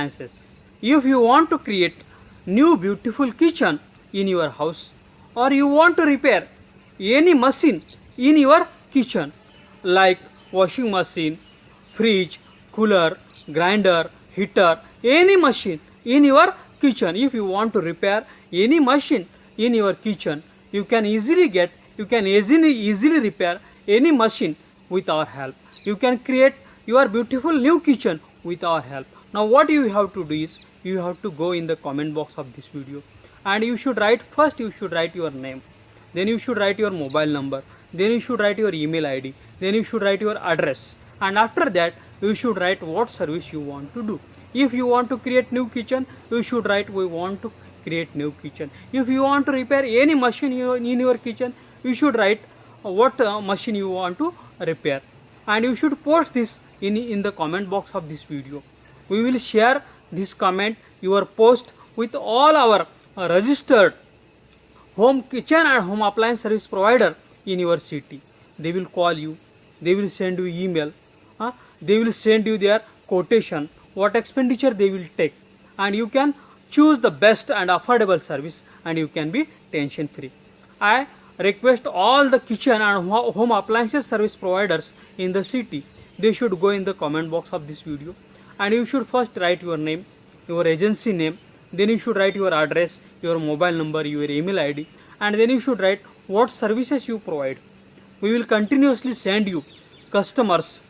appliances. If you want to create new beautiful kitchen in your house, or you want to repair any machine in your kitchen like washing machine, fridge, cooler, grinder, heater, any machine in your kitchen, if you want to repair any machine in your kitchen, you can easily repair any machine with our help. You can create your beautiful new kitchen with our help. Now what you have to do is, you have to go in the comment box of this video, and you should write your name, then you should write your mobile number, then you should write your email id, then you should write your address, and after that you should write what service you want to do. If you want to create new kitchen, you should write we want to create new kitchen. If you want to repair any machine in your kitchen, you should write what machine you want to repair, and you should post this in the comment box of this video. We will share this comment, your post, with all our registered home kitchen and home appliance service provider in your city. They will call you, they will send you email, they will send you their quotation, what expenditure they will take, and you can choose the best and affordable service, and you can be tension free. I request all the kitchen and home appliances service providers in the city, they should go in the comment box of this video, and you should first write your name, your agency name, then you should write your address, your mobile number, your email id, and then you should write what services you provide. We will continuously send you customers,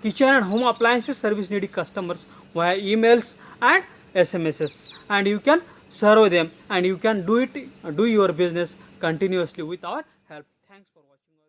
kitchen and home appliances service needy customers via emails and SMSs, and you can serve them, and you can do your business continuously with our help. Thanks for watching.